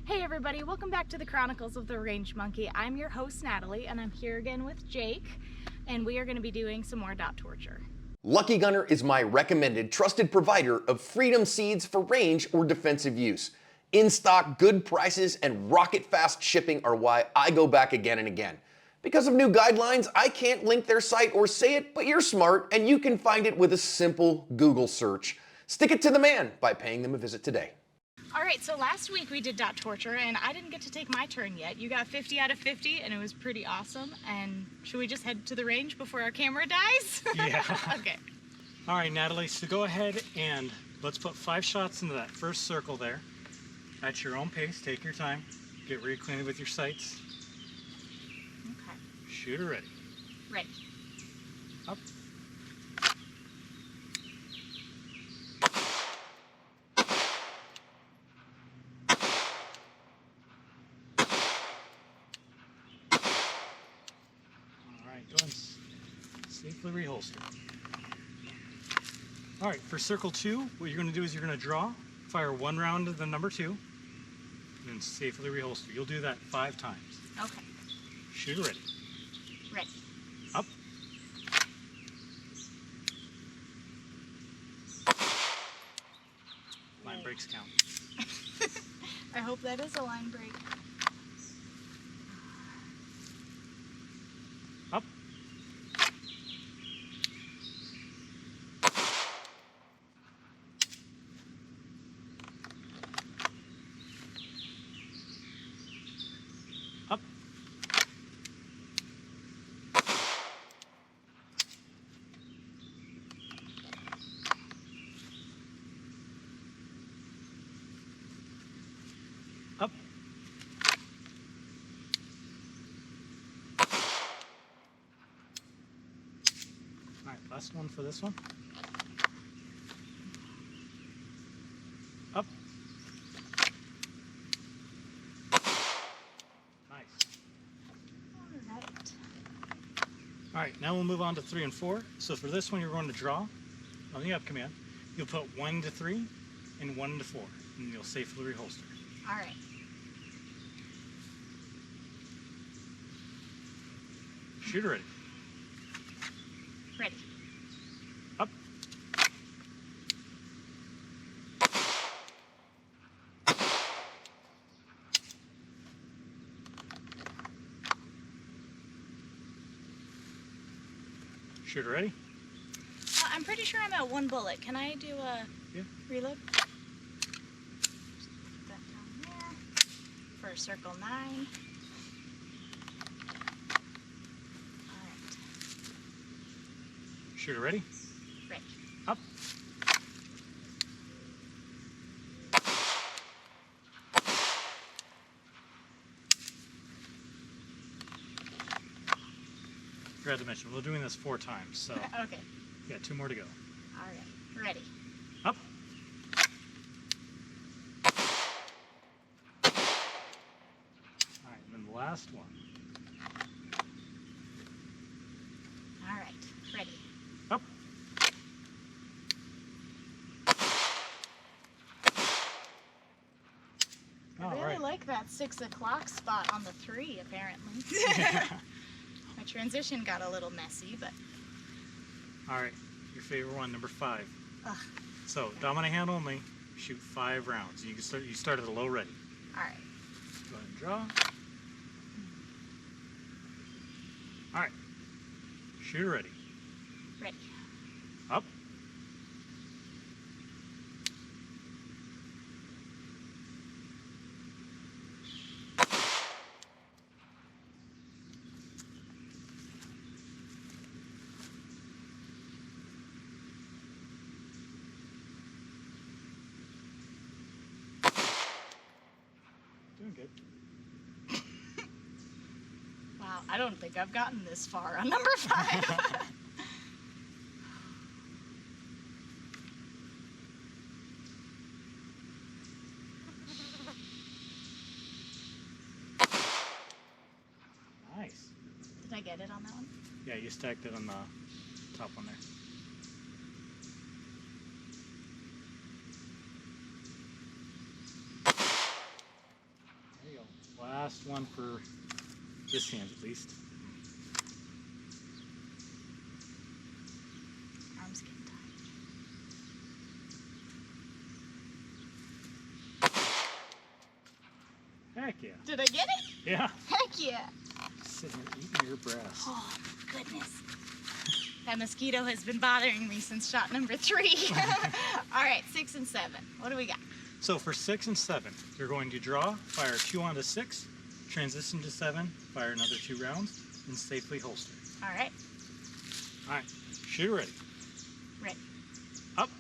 Hey everybody, welcome back to the Chronicles of the Range Monkey. I'm your host Natalie, and I'm here again with Jake, and we are going to be doing some more dot torture. Lucky Gunner is my recommended trusted provider of freedom seeds for range or defensive use. In stock, good prices, and rocket fast shipping are why I go back again and again. Because of new guidelines, I can't link their site or say it, but you're smart and you can find it with a simple Google search. Stick it to the man by paying them a visit today. Alright, so last week we did dot torture, and I didn't get to take my turn yet. You got 50 out of 50, and it was pretty awesome. And should we just head to the range before our camera dies? Yeah. Okay. All right, Natalie, so go ahead and let's put 5 shots into that first circle there. At your own pace, take your time. Get reacquainted with your sights. Okay. Shooter ready. Ready. Up. All right, go and safely reholster. All right, for circle 2, what you're going to do is you're going to draw, fire 1 round of the number 2, and then safely reholster. You'll do that 5 times. Okay. Shooter ready. Ready. Up. Line breaks count. I hope that is a line break. Up. Up. Up. All right, last one for this one. Up. Nice. Alright. All right, now we'll move on to 3 and 4. So for this one, you're going to draw on the up command. You'll put 1 into 3 and 1 into 4, and you'll safely reholster. Alright. Shooter ready. Ready. Up. Shooter ready. I'm pretty sure I'm at 1 bullet. Can I do a Yeah. reload? Just put that down there. For circle 9. Alright. Shooter ready. Ready. Up. Forgot to mention, we're doing this 4 times, so Okay. yeah, 2 more to go. Alright. Ready. Up. All right, and then the last one. Alright. Ready. Up. I All really right. like that 6 o'clock spot on the 3, apparently. My transition got a little messy, but... All right, your favorite one, number 5. Ugh. So, dominant hand only, shoot 5 rounds. You can start. You start at a low ready. Alright. Go ahead and draw. All right, shooter ready. Ready. Up. Doing good. Wow, I don't think I've gotten this far on number 5. Nice. Did I get it on that one? Yeah, you stacked it on the top one there. last one for this hand at least. Arms getting tired. Heck yeah. Did I get it? Yeah. Heck yeah. Sitting here eating your brass. Oh, goodness. That mosquito has been bothering me since shot number 3. All right, 6 and 7. What do we got? So for 6 and 7, you're going to draw, fire 2 onto 6, transition to 7, fire another 2 rounds, and safely holster. All right, All right, shooter ready. ready. Up.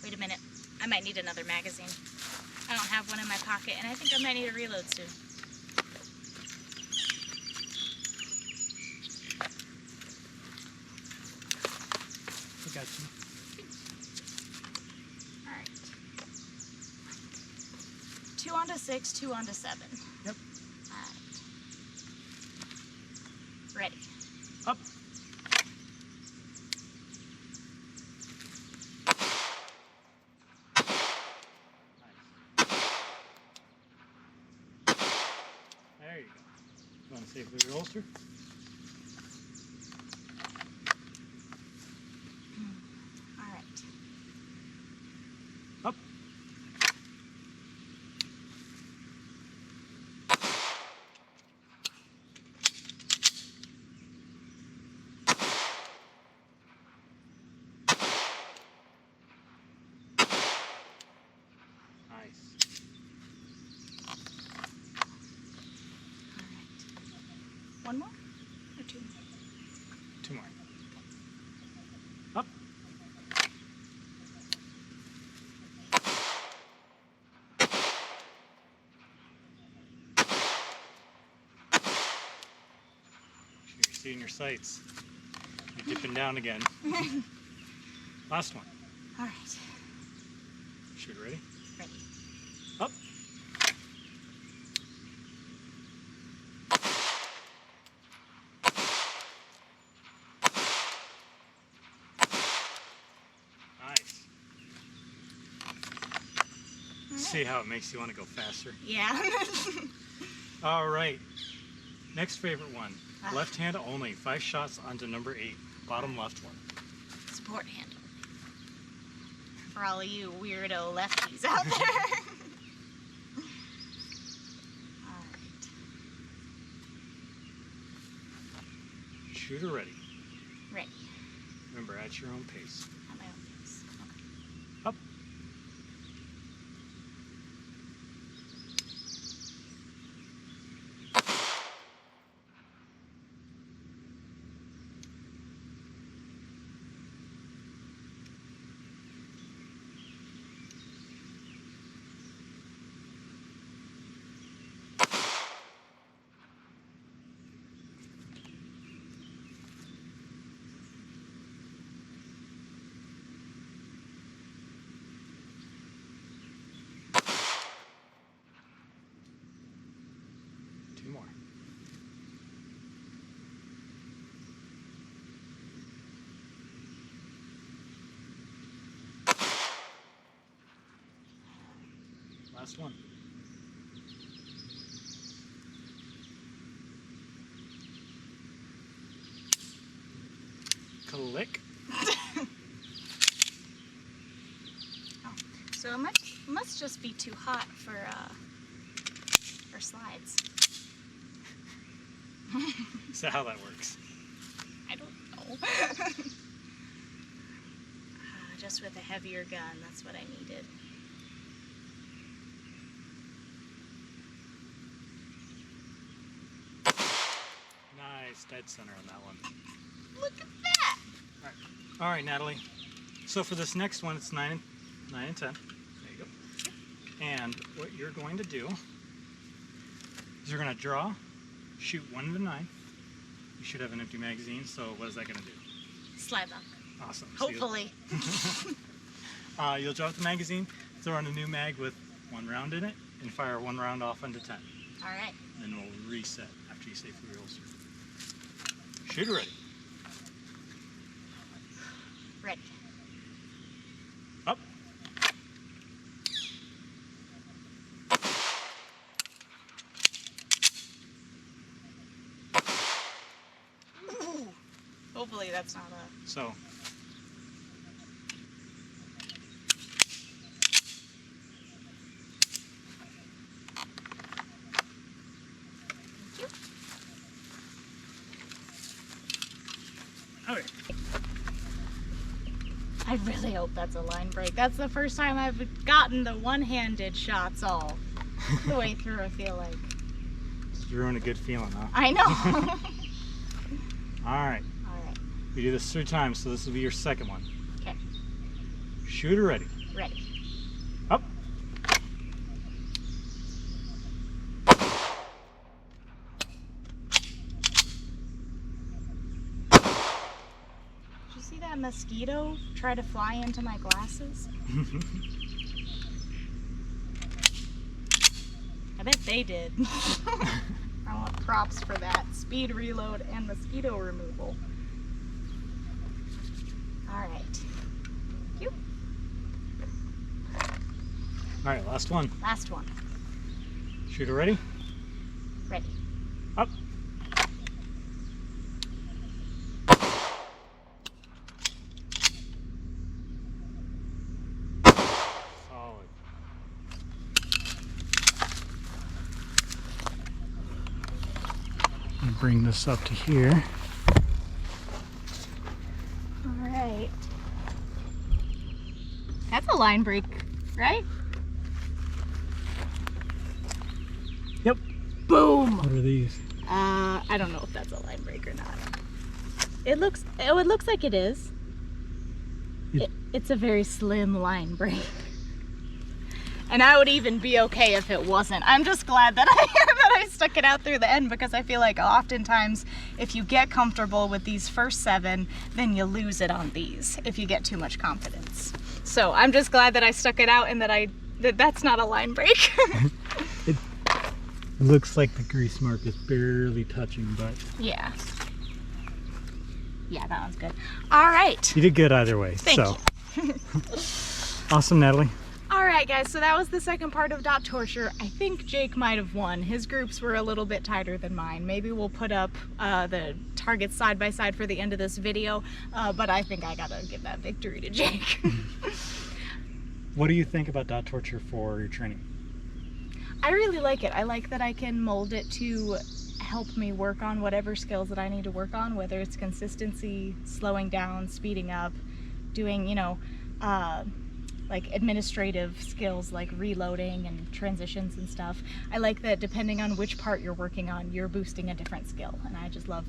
Wait a minute. I might need another magazine. I don't have one in my pocket, and I think I might need a reload soon. I got you. All right. 2 onto 6, 2 onto 7. Yep. All right. Ready. Up. Nice. There you go. You want to safely reholster? All right. Up. Nice. All right. One more or 2 more? 2 more. Up. Sure you're seeing your sights. You're dipping down again. Last one. All right. Shooter ready? Ready. Up. Nice. All See right. how it makes you want to go faster. Yeah. All right. Next favorite one. Ah. Left hand only. 5 shots onto number 8. Bottom left one. Support hand. For all of you weirdo lefties out there. All right. Shooter ready. Ready. Remember, at your own pace. At my own pace. Okay. Up. Two more. Last one. Click. Oh, so it must just be too hot for slides. Is that how that works? I don't know. Just with a heavier gun, that's what I needed. Nice, dead center on that one. Look at that! All right, Natalie. So for this next one, it's 9 and 10. There you go. And what you're going to do is you're going to draw, shoot 1 into 9. You should have an empty magazine, so what is that going to do? Slide lock. Awesome. So Hopefully. you'll drop the magazine, throw in a new mag with 1 round in it, and fire 1 round off into 10. All right. And then we'll reset after you safely reholster. Shooter ready. Ready. Up. Hopefully that's not a... So. Okay. I really hope that's a line break. That's the first time I've gotten the one-handed shots all the way through, I feel like. Just ruined a good feeling, huh? I know. All right. All right. We do this 3 times, so this will be your second one. Okay. Shooter ready. Ready. Up. Did you see that mosquito try to fly into my glasses? I bet they did. I want props for that. Speed reload and mosquito removal. All right. Thank you. All right, last one. Last one. Shooter ready. Ready. Up. Solid. Bring this up to here. All right. That's a line break, right? Yep. Boom. What are these? I don't know if that's a line break or not. It looks like it is. It's a very slim line break. And I would even be okay if it wasn't. I'm just glad that I stuck it out through the end, because I feel like oftentimes if you get comfortable with these first 7, then you lose it on these if you get too much confidence. So I'm just glad that I stuck it out and that's not a line break. It looks like the grease mark is barely touching, but Yeah. Yeah, that one's good. All right. you did good either way. Thank so you. awesome, Natalie. All right, guys, so that was the second part of Dot Torture. I think Jake might have won. His groups were a little bit tighter than mine. Maybe we'll put up the targets side by side for the end of this video, but I think I gotta give that victory to Jake. What do you think about Dot Torture for your training? I really like it. I like that I can mold it to help me work on whatever skills that I need to work on, whether it's consistency, slowing down, speeding up, doing, like administrative skills like reloading and transitions and stuff. I like that depending on which part you're working on, you're boosting a different skill. And I just love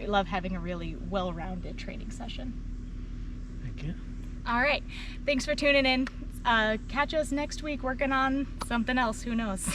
love having a really well-rounded training session. Thank you. All right, thanks for tuning in. Catch us next week working on something else, who knows?